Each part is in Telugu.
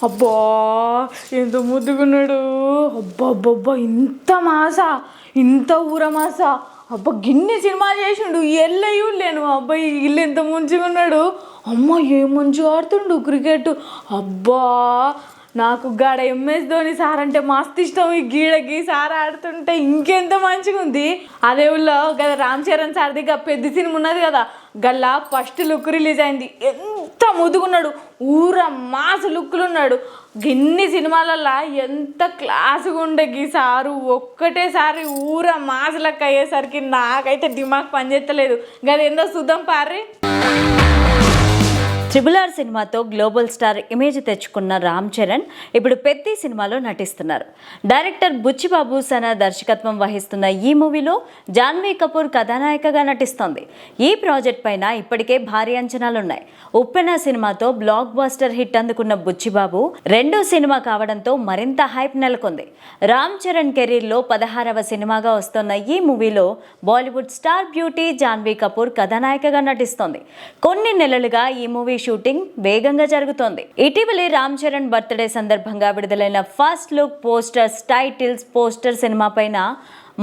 అబ్బా ఎంత ముద్దుగున్నాడు. అబ్బా అబ్బబ్బా ఇంత ఊరమాస. అబ్బా గిన్నె సినిమా చేసిండు, ఎల్లయ్యూ లేను. అబ్బాయి ఇల్లు ఎంత మంచిగా ఉన్నాడు. అమ్మ ఏం మంచిగా ఆడుతుండు క్రికెట్. అబ్బా నాకు గాడ ఎంఎస్ ధోని సార్ అంటే మస్తు ఇష్టం. ఈ గీడకి సార్ ఆడుతుంటే ఇంకెంత మంచిగా ఉంది. అదే ఊళ్ళో కదా రామ్ చరణ్ సార్ది పెద్ద సినిమా ఉన్నది కదా, గల్లా ఫస్ట్ లుక్ రిలీజ్ అయింది. ఎంత ముదుగున్నాడు, ఊర మాస్ లుక్లు ఉన్నాడు. గిన్ని సినిమాలల్లో ఎంత క్లాసుగా ఉండే గీ సారు ఒక్కటేసారి ఊర మాస్ లెక్క అయ్యేసరికి నాకైతే దిమాగ్ పనిచేస్తలేదు. గది ఏందో చూద్దాం పార్రి. RRR సినిమాతో గ్లోబల్ స్టార్ ఇమేజ్ తెచ్చుకున్న రామ్ చరణ్ ఇప్పుడు పెద్ది సినిమాలో నటిస్తున్నారు. డైరెక్టర్ బుచ్చిబాబు సనా దర్శకత్వం వహిస్తున్న ఈ మూవీలో జాన్వీ కపూర్ కథానాయికగా నటిస్తోంది. ఈ ప్రాజెక్ట్ పైన ఇప్పటికే భారీ అంచనాలున్నాయి. ఉప్పెన సినిమాతో బ్లాక్ బస్టర్ హిట్ అందుకున్న బుచ్చిబాబు రెండో సినిమా కావడంతో మరింత హైప్ నెలకొంది. రామ్ చరణ్ కెరీర్లో 16వ సినిమాగా వస్తున్న ఈ మూవీలో బాలీవుడ్ స్టార్ బ్యూటీ జాన్వీ కపూర్ కథానాయికగా నటిస్తోంది. కొన్ని నెలలుగా ఈ మూవీ షూటింగ్ వేగంగా జరుగుతోంది. ఇటీవలే రామ్ చరణ్ బర్త్డే సందర్భంగా విడుదలైన first look posters, titles, poster cinema పైన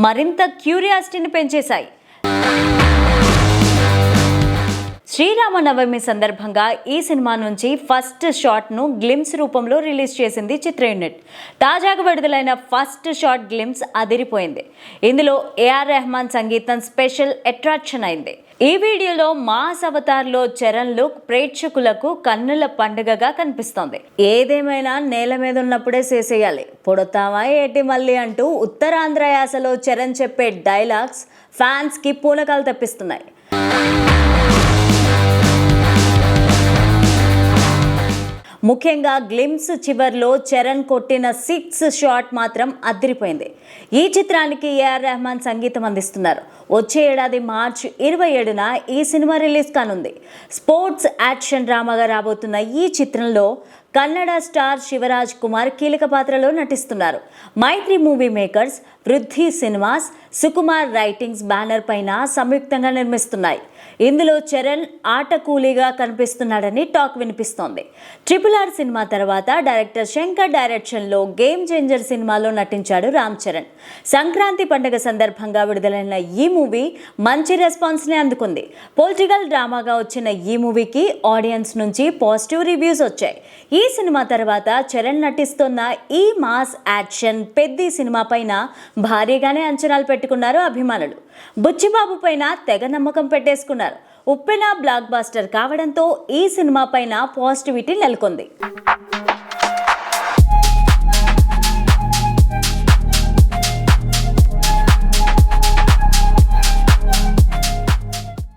మరింత క్యూరియాసిటీని పెంచేశాయి. శ్రీరామనవమి సందర్భంగా ఈ సినిమా నుంచి ఫస్ట్ షాట్ ను గ్లిమ్స్ రూపంలో రిలీజ్ చేసింది చిత్ర యూనిట్. తాజాగా విడుదలైన ఫస్ట్ షాట్ గ్లిమ్స్ అదిరిపోయింది. ఇందులో ఏఆర్ రెహమాన్ సంగీతం స్పెషల్ అట్రాక్షన్ అయింది. ఈ వీడియోలో మాస్ అవతార్లో చరణ్ లుక్ ప్రేక్షకులకు కన్నుల పండుగగా కనిపిస్తోంది. ఏదేమైనా నేల మీద ఉన్నప్పుడే చేసేయాలి, పొడతావా ఏటి మళ్ళీ అంటూ ఉత్తరాంధ్ర యాసలో చరణ్ చెప్పే డైలాగ్స్ ఫ్యాన్స్ కి పూనకాలు తెప్పిస్తున్నాయి. ముఖ్యంగా గ్లిమ్స్ చివర్లో చరణ్ కొట్టిన 6 షాట్ మాత్రం అదిరిపోయింది. ఈ చిత్రానికి ఏఆర్ రెహమాన్ సంగీతం అందిస్తున్నారు. వచ్చే ఏడాది మార్చి 27న ఈ సినిమా రిలీజ్ కానుంది. స్పోర్ట్స్ యాక్షన్ డ్రామాగా రాబోతున్న ఈ చిత్రంలో కన్నడ స్టార్ శివరాజ్ కుమార్ కీలక పాత్రలో నటిస్తున్నారు. మైత్రి మూవీ మేకర్స్, వృద్ధి సినిమాస్, సుకుమార్ రైటింగ్స్ బ్యానర్ పైన సంయుక్తంగా నిర్మిస్తున్నాయి. ఇందులో చరణ్ ఆట కూలీగా కనిపిస్తున్నాడని టాక్ వినిపిస్తోంది. RRR సినిమా తర్వాత డైరెక్టర్ శంకర్ డైరెక్షన్లో గేమ్ చేంజర్ సినిమాలో నటించాడు రామ్ చరణ్. సంక్రాంతి పండుగ సందర్భంగా విడుదలైన ఈ మూవీ మంచి రెస్పాన్స్ని అందుకుంది. పొలిటికల్ డ్రామాగా వచ్చిన ఈ మూవీకి ఆడియన్స్ నుంచి పాజిటివ్ రివ్యూస్ వచ్చాయి. ఈ సినిమా తర్వాత చరణ్ నటిస్తున్న ఈ మాస్ యాక్షన్ పెద్ది సినిమా పైన భారీగానే అంచనాలు పెట్టుకున్నారు అభిమానులు. బుచ్చిబాబు పైన తెగ నమ్మకం పెట్టేసుకున్నారు. ఉప్పెన బ్లాక్ బస్టర్ కావడంతో ఈ సినిమా పైన పాజిటివిటీ నెలకొంది.